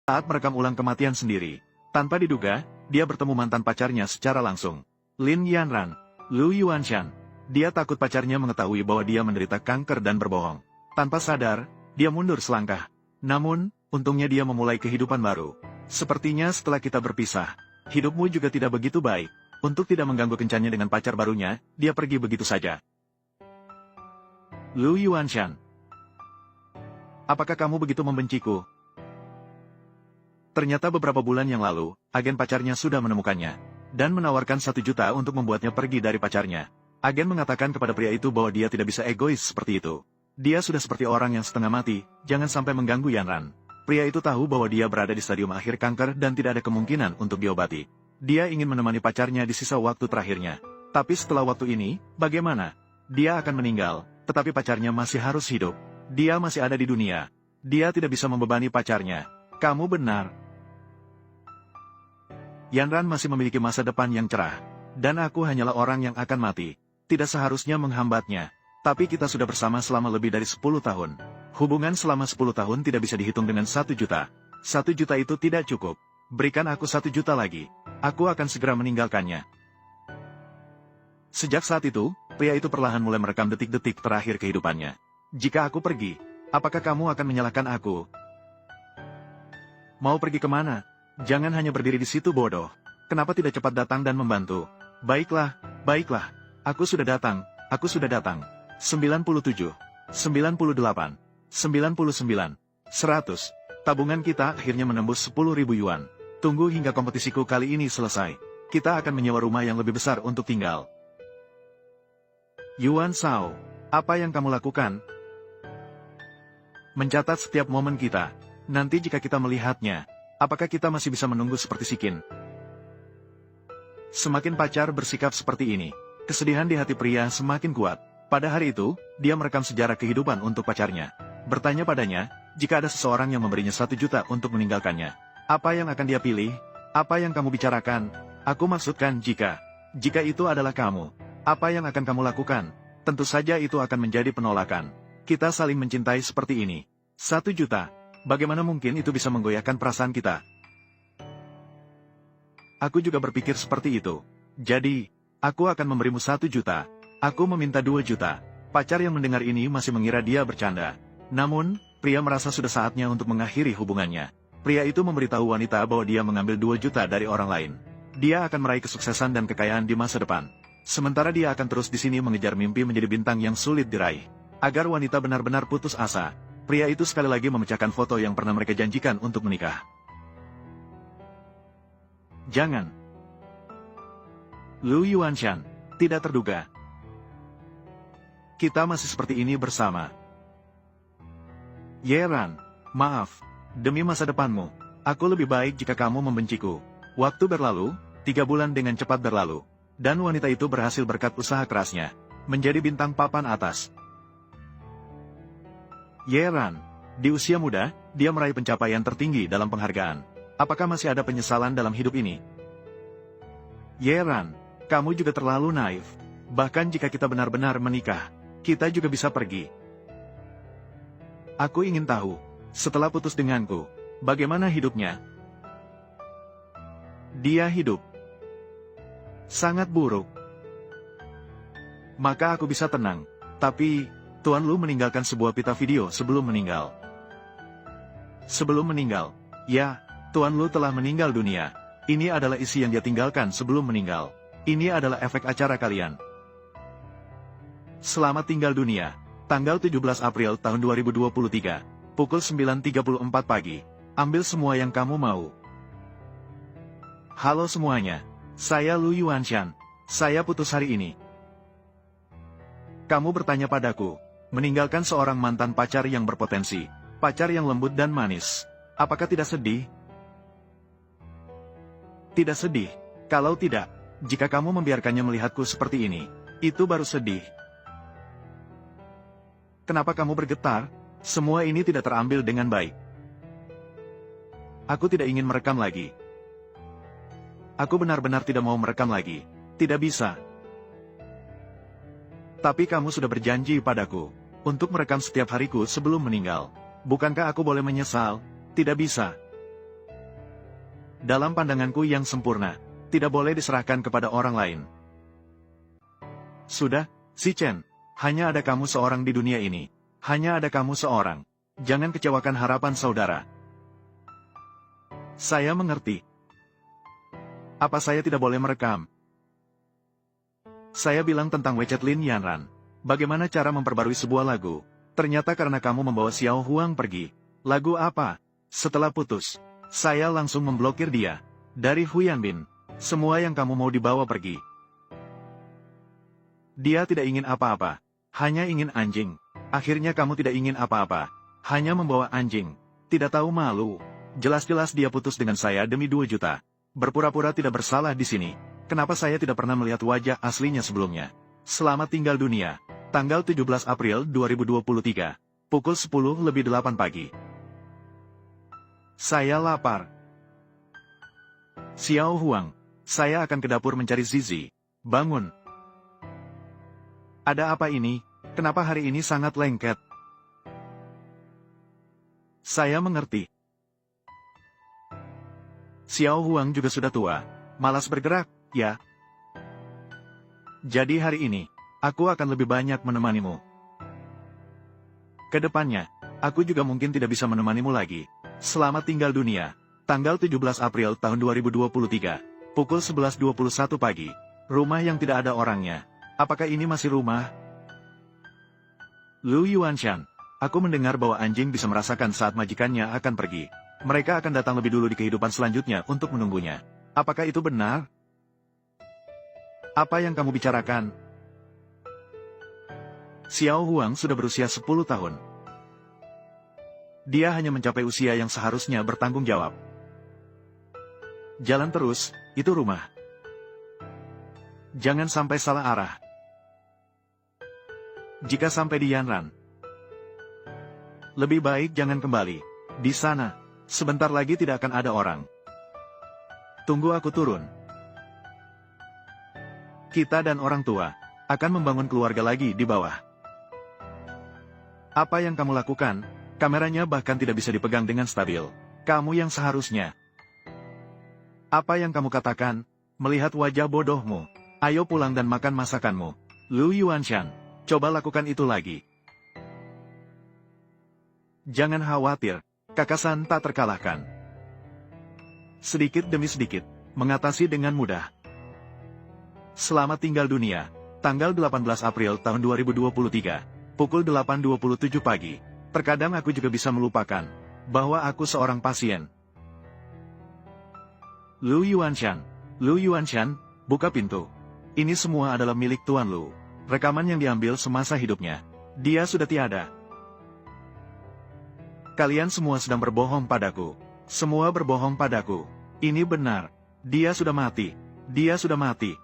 Saat merekam ulang kematian sendiri, tanpa diduga, dia bertemu mantan pacarnya secara langsung. Lin Yanran, Lu Yuanshan. Dia takut pacarnya mengetahui bahwa dia menderita kanker dan berbohong. Tanpa sadar, dia mundur selangkah. Namun, untungnya dia memulai kehidupan baru. Sepertinya setelah kita berpisah, hidupmu juga tidak begitu baik. Untuk tidak mengganggu kencannya dengan pacar barunya, dia pergi begitu saja. Lu Yuanshan. Apakah kamu begitu membenciku? Ternyata beberapa bulan yang lalu, agen pacarnya sudah menemukannya, dan menawarkan 1 juta untuk membuatnya pergi dari pacarnya. Agen mengatakan kepada pria itu bahwa dia tidak bisa egois seperti itu. Dia sudah seperti orang yang setengah mati, jangan sampai mengganggu Yanran. Pria itu tahu bahwa dia berada di stadium akhir kanker dan tidak ada kemungkinan untuk diobati. Dia ingin menemani pacarnya di sisa waktu terakhirnya. Tapi setelah waktu ini, bagaimana? Dia akan meninggal, tetapi pacarnya masih harus hidup. Dia masih ada di dunia. Dia tidak bisa membebani pacarnya. Kamu benar. Yanran masih memiliki masa depan yang cerah. Dan aku hanyalah orang yang akan mati. Tidak seharusnya menghambatnya. Tapi kita sudah bersama selama lebih dari 10 tahun. Hubungan selama 10 tahun tidak bisa dihitung dengan 1 juta. 1 juta itu tidak cukup. Berikan aku 1 juta lagi. Aku akan segera meninggalkannya. Sejak saat itu, pria itu perlahan mulai merekam detik-detik terakhir kehidupannya. Jika aku pergi, apakah kamu akan menyalahkan aku? Mau pergi kemana? Jangan hanya berdiri di situ bodoh. Kenapa tidak cepat datang dan membantu? Baiklah, baiklah. Aku sudah datang, aku sudah datang. 97, 98, 99, 100. Tabungan kita akhirnya menembus 10.000 yuan. Tunggu hingga kompetisiku kali ini selesai. Kita akan menyewa rumah yang lebih besar untuk tinggal. Yuan Shao, apa yang kamu lakukan? Mencatat setiap momen kita. Nanti jika kita melihatnya, apakah kita masih bisa menunggu seperti Sikin? Semakin pacar bersikap seperti ini, kesedihan di hati pria semakin kuat. Pada hari itu, dia merekam sejarah kehidupan untuk pacarnya. Bertanya padanya, jika ada seseorang yang memberinya 1 juta untuk meninggalkannya, apa yang akan dia pilih? Apa yang kamu bicarakan? Aku maksudkan jika itu adalah kamu, apa yang akan kamu lakukan? Tentu saja itu akan menjadi penolakan. Kita saling mencintai seperti ini. 1 juta, bagaimana mungkin itu bisa menggoyahkan perasaan kita? Aku juga berpikir seperti itu. Jadi, aku akan memberimu 1 juta. Aku meminta 2 juta. Pacar yang mendengar ini masih mengira dia bercanda. Namun, pria merasa sudah saatnya untuk mengakhiri hubungannya. Pria itu memberitahu wanita bahwa dia mengambil 2 juta dari orang lain. Dia akan meraih kesuksesan dan kekayaan di masa depan. Sementara dia akan terus di sini mengejar mimpi menjadi bintang yang sulit diraih. Agar wanita benar-benar putus asa, pria itu sekali lagi memecahkan foto yang pernah mereka janjikan untuk menikah. Jangan. Lu Yuanshan, tidak terduga. Kita masih seperti ini bersama. Yeran, maaf. Demi masa depanmu, aku lebih baik jika kamu membenciku. Waktu berlalu, 3 bulan dengan cepat berlalu. Dan wanita itu berhasil berkat usaha kerasnya, menjadi bintang papan atas. Yeran, di usia muda, dia meraih pencapaian tertinggi dalam penghargaan. Apakah masih ada penyesalan dalam hidup ini? Yeran, kamu juga terlalu naif. Bahkan jika kita benar-benar menikah, kita juga bisa pergi. Aku ingin tahu, setelah putus denganku, bagaimana hidupnya? Dia hidup sangat buruk. Maka aku bisa tenang. Tapi, Tuan Lu meninggalkan sebuah pita video sebelum meninggal. Sebelum meninggal, ya, Tuan Lu telah meninggal dunia. Ini adalah isi yang dia tinggalkan sebelum meninggal. Ini adalah efek acara kalian. Selamat tinggal dunia. Tanggal 17 April tahun 2023, pukul 9.34 pagi. Ambil semua yang kamu mau. Halo semuanya. Saya Lu Yuanshan. Saya putus hari ini. Kamu bertanya padaku, meninggalkan seorang mantan pacar yang berpotensi, pacar yang lembut dan manis. Apakah tidak sedih? Tidak sedih. Kalau tidak, jika kamu membiarkannya melihatku seperti ini, itu baru sedih. Kenapa kamu bergetar? Semua ini tidak terambil dengan baik. Aku tidak ingin merekam lagi. Aku benar-benar tidak mau merekam lagi. Tidak bisa. Tapi kamu sudah berjanji padaku untuk merekam setiap hariku sebelum meninggal. Bukankah aku boleh menyesal? Tidak bisa. dalam pandanganku yang sempurna, tidak boleh diserahkan kepada orang lain. Sudah, Si Chen, hanya ada kamu seorang di dunia ini. Hanya ada kamu seorang. Jangan kecewakan harapan saudara. Saya mengerti. Apa saya tidak boleh merekam? Saya bilang tentang WeChat Lin Yanran. Bagaimana cara memperbarui sebuah lagu? Ternyata karena kamu membawa Xiao Huang pergi. Lagu apa? Setelah putus, saya langsung memblokir dia. Dari Huyanbin, semua yang kamu mau dibawa pergi. Dia tidak ingin apa-apa. Hanya ingin anjing. Akhirnya kamu tidak ingin apa-apa. Hanya membawa anjing. Tidak tahu malu. Jelas-jelas dia putus dengan saya demi 2 juta. Berpura-pura tidak bersalah di sini. Kenapa saya tidak pernah melihat wajah aslinya sebelumnya? Selamat tinggal dunia. Tanggal 17 April 2023. Pukul 10:08 pagi. Saya lapar. Xiao Huang, saya akan ke dapur mencari Zizi. Bangun. Ada apa ini? Kenapa hari ini sangat lengket? Saya mengerti. Xiao Huang juga sudah tua. Malas bergerak, ya. Jadi hari ini, aku akan lebih banyak menemanimu. Kedepannya, aku juga mungkin tidak bisa menemanimu lagi. Selamat tinggal dunia. Tanggal 17 April tahun 2023. Pukul 11:21 pagi. Rumah yang tidak ada orangnya. Apakah ini masih rumah? Lu Yuanshan. Aku mendengar bahwa anjing bisa merasakan saat majikannya akan pergi. Mereka akan datang lebih dulu di kehidupan selanjutnya untuk menunggunya. Apakah itu benar? Apa yang kamu bicarakan? Xiao Huang sudah berusia 10 tahun. Dia hanya mencapai usia yang seharusnya bertanggung jawab. Jalan terus, itu rumah. Jangan sampai salah arah. Jika sampai di Yanran, lebih baik jangan kembali. Di sana, sebentar lagi tidak akan ada orang. Tunggu aku turun. Kita dan orang tua akan membangun keluarga lagi di bawah. Apa yang kamu lakukan? Kameranya bahkan tidak bisa dipegang dengan stabil. Kamu yang seharusnya. Apa yang kamu katakan? Melihat wajah bodohmu. Ayo pulang dan makan masakanmu. Lu Yuanshan, coba lakukan itu lagi. Jangan khawatir, Kakasan tak terkalahkan. Sedikit demi sedikit, mengatasi dengan mudah. Selamat tinggal dunia, tanggal 18 April tahun 2023, pukul 8:27 pagi. Terkadang aku juga bisa melupakan bahwa aku seorang pasien. Lu Yuanshan, buka pintu. Ini semua adalah milik Tuan Lu. Rekaman yang diambil semasa hidupnya. Dia sudah tiada. Kalian semua sedang berbohong padaku. Semua berbohong padaku. Ini benar. Dia sudah mati. Dia sudah mati.